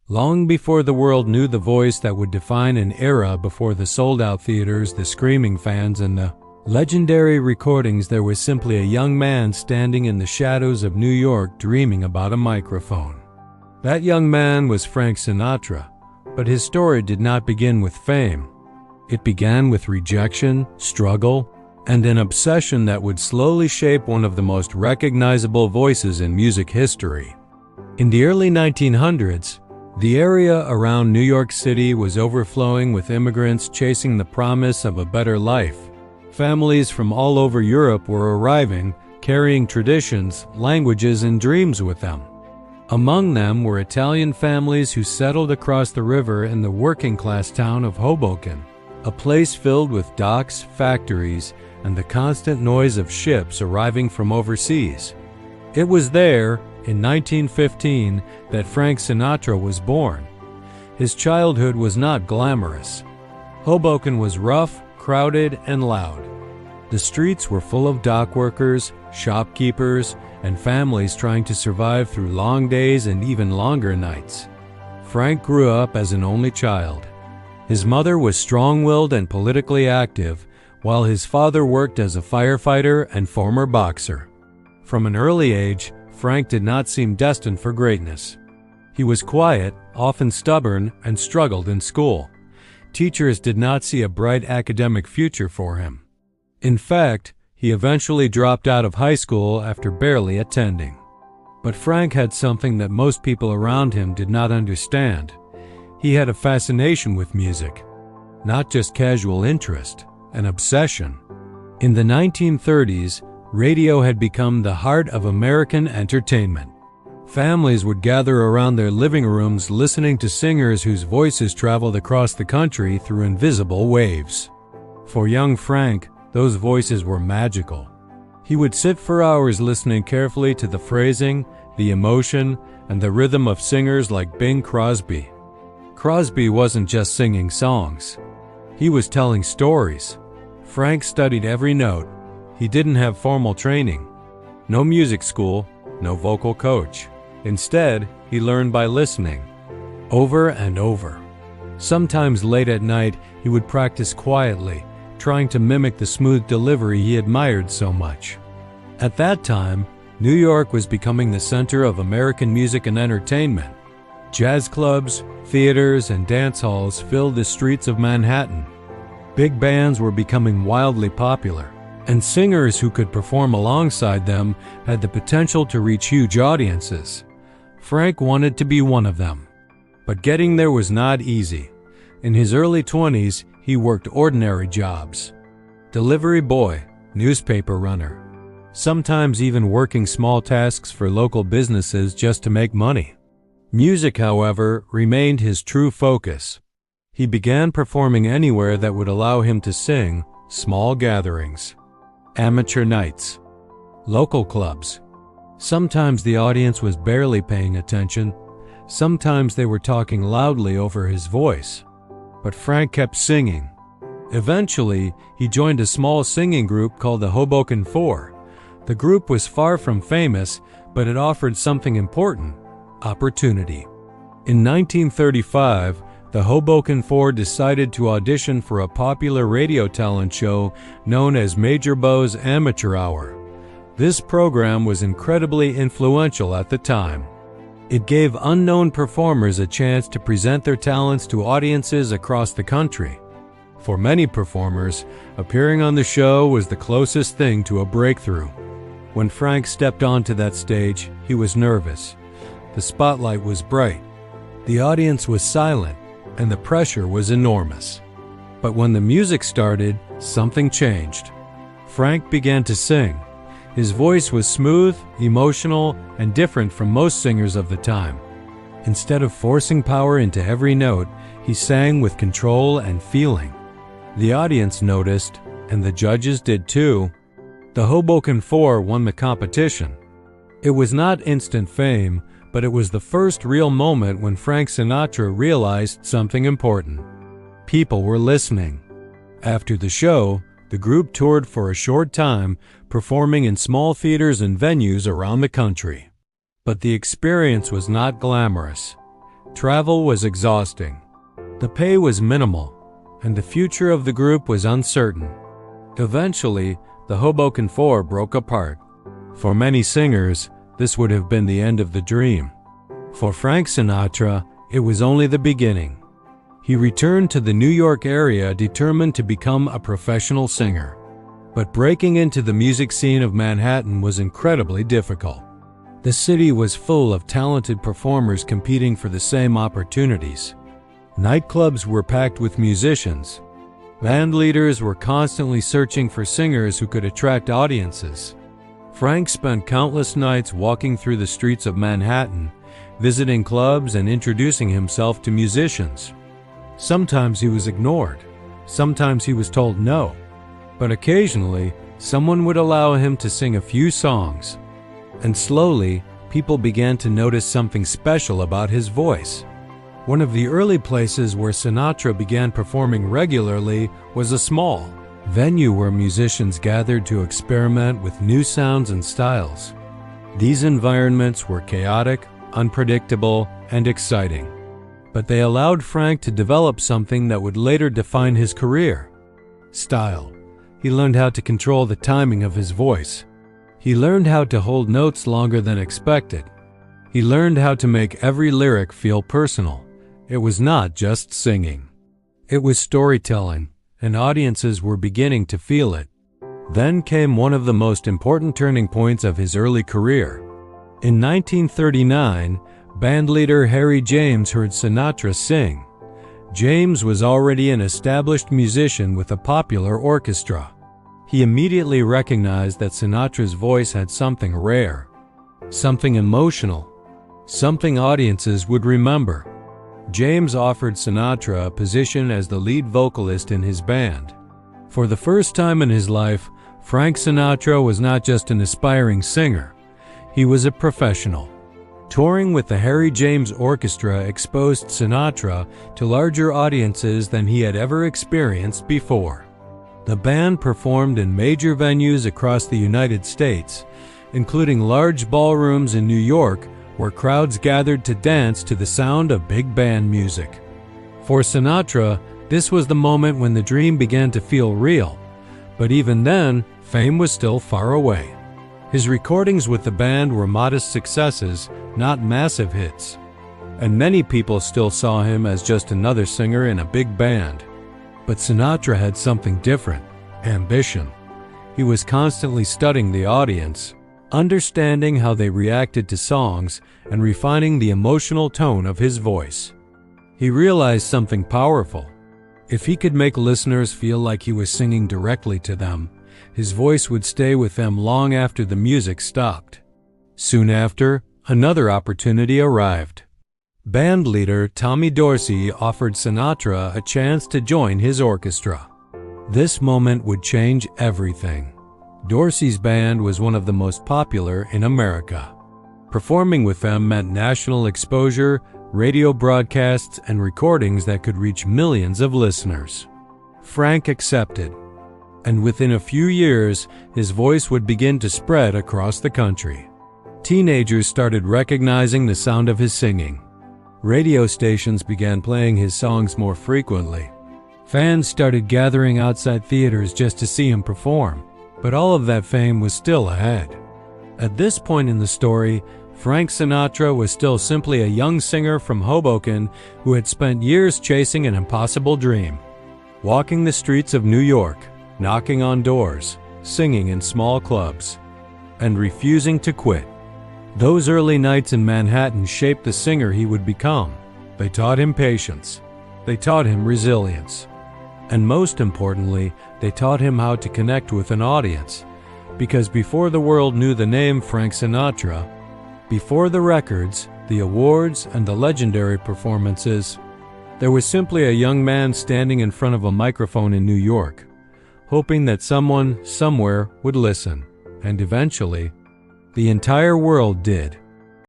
Long before the world knew the voice that would define an era, before the sold-out theaters, the screaming fans, and the legendary recordings, there was simply a young man standing in the shadows of New York dreaming about a microphone. That young man was Frank Sinatra, but his story did not begin with fame. It began with rejection, struggle, and an obsession that would slowly shape one of the most recognizable voices in music history. In the early 1900s, the area around New York City was overflowing with immigrants chasing the promise of a better life. Families from all over Europe were arriving, carrying traditions, languages, and dreams with them. Among them were Italian families who settled across the river in the working-class town of Hoboken, a place filled with docks, factories, and the constant noise of ships arriving from overseas. It was there, in 1915, that Frank Sinatra was born. His childhood was not glamorous. Hoboken was rough, crowded, and loud. The streets were full of dock workers, shopkeepers, and families trying to survive through long days and even longer nights. Frank grew up as an only child. His mother was strong-willed and politically active, while his father worked as a firefighter and former boxer. From an early age, Frank did not seem destined for greatness. He was quiet, often stubborn, and struggled in school. Teachers did not see a bright academic future for him. In fact, he eventually dropped out of high school after barely attending. But Frank had something that most people around him did not understand. He had a fascination with music, not just casual interest, an obsession. In the 1930s, radio had become the heart of American entertainment. Families would gather around their living rooms listening to singers whose voices traveled across the country through invisible waves. For young Frank, those voices were magical. He would sit for hours listening carefully to the phrasing, the emotion, and the rhythm of singers like Bing Crosby. Crosby wasn't just singing songs. He was telling stories. Frank studied every note. He didn't have formal training. No music school, no vocal coach. Instead, he learned by listening, over and over. Sometimes late at night, he would practice quietly, trying to mimic the smooth delivery he admired so much. At that time, New York was becoming the center of American music and entertainment. Jazz clubs, theaters, and dance halls filled the streets of Manhattan. Big bands were becoming wildly popular, and singers who could perform alongside them had the potential to reach huge audiences. Frank wanted to be one of them. But getting there was not easy. In his early 20s, he worked ordinary jobs. Delivery boy, newspaper runner, sometimes even working small tasks for local businesses just to make money. Music, however, remained his true focus. He began performing anywhere that would allow him to sing, small gatherings, amateur nights, local clubs. Sometimes the audience was barely paying attention. Sometimes they were talking loudly over his voice. But Frank kept singing. Eventually, he joined a small singing group called the Hoboken Four. The group was far from famous, but it offered something important: opportunity. In 1935, the Hoboken Four decided to audition for a popular radio talent show known as Major Beau's Amateur Hour. This program was incredibly influential at the time. It gave unknown performers a chance to present their talents to audiences across the country. For many performers, appearing on the show was the closest thing to a breakthrough. When Frank stepped onto that stage, he was nervous. The spotlight was bright. The audience was silent, and the pressure was enormous. But when the music started, something changed. Frank began to sing. His voice was smooth, emotional, and different from most singers of the time. Instead of forcing power into every note, he sang with control and feeling. The audience noticed, and the judges did too. The Hoboken Four won the competition. It was not instant fame, but it was the first real moment when Frank Sinatra realized something important. People were listening. After the show, the group toured for a short time, performing in small theaters and venues around the country. But the experience was not glamorous. Travel was exhausting. The pay was minimal, and the future of the group was uncertain. Eventually, the Hoboken Four broke apart. For many singers, this would have been the end of the dream. For Frank Sinatra, it was only the beginning. He returned to the New York area determined to become a professional singer. But breaking into the music scene of Manhattan was incredibly difficult. The city was full of talented performers competing for the same opportunities. Nightclubs were packed with musicians. Band leaders were constantly searching for singers who could attract audiences. Frank spent countless nights walking through the streets of Manhattan, visiting clubs and introducing himself to musicians. Sometimes he was ignored. Sometimes he was told no. But occasionally, someone would allow him to sing a few songs. And slowly, people began to notice something special about his voice. One of the early places where Sinatra began performing regularly was a small venue where musicians gathered to experiment with new sounds and styles. These environments were chaotic, unpredictable, and exciting. But they allowed Frank to develop something that would later define his career: style. He learned how to control the timing of his voice. He learned how to hold notes longer than expected. He learned how to make every lyric feel personal. It was not just singing. It was storytelling, and audiences were beginning to feel it. Then came one of the most important turning points of his early career. In 1939, bandleader Harry James heard Sinatra sing. James was already an established musician with a popular orchestra. He immediately recognized that Sinatra's voice had something rare, something emotional, something audiences would remember. James offered Sinatra a position as the lead vocalist in his band. For the first time in his life, Frank Sinatra was not just an aspiring singer, he was a professional. Touring with the Harry James Orchestra exposed Sinatra to larger audiences than he had ever experienced before. The band performed in major venues across the United States, including large ballrooms in New York where crowds gathered to dance to the sound of big band music. For Sinatra, this was the moment when the dream began to feel real, but even then, fame was still far away. His recordings with the band were modest successes, not massive hits, and many people still saw him as just another singer in a big band. But Sinatra had something different: ambition. He was constantly studying the audience, understanding how they reacted to songs, and refining the emotional tone of his voice. He realized something powerful. If he could make listeners feel like he was singing directly to them, his voice would stay with them long after the music stopped. Soon after, another opportunity arrived. Band leader Tommy Dorsey offered Sinatra a chance to join his orchestra. This moment would change everything. Dorsey's band was one of the most popular in America. Performing with them meant national exposure, radio broadcasts, and recordings that could reach millions of listeners. Frank accepted, and within a few years, his voice would begin to spread across the country. Teenagers started recognizing the sound of his singing. Radio stations began playing his songs more frequently. Fans started gathering outside theaters just to see him perform, but all of that fame was still ahead. At this point in the story, Frank Sinatra was still simply a young singer from Hoboken who had spent years chasing an impossible dream. Walking the streets of New York, knocking on doors, singing in small clubs, and refusing to quit. Those early nights in Manhattan shaped the singer he would become. They taught him patience. They taught him resilience. And most importantly, they taught him how to connect with an audience. Because before the world knew the name Frank Sinatra, before the records, the awards, and the legendary performances, there was simply a young man standing in front of a microphone in New York, hoping that someone, somewhere, would listen. And eventually, the entire world did.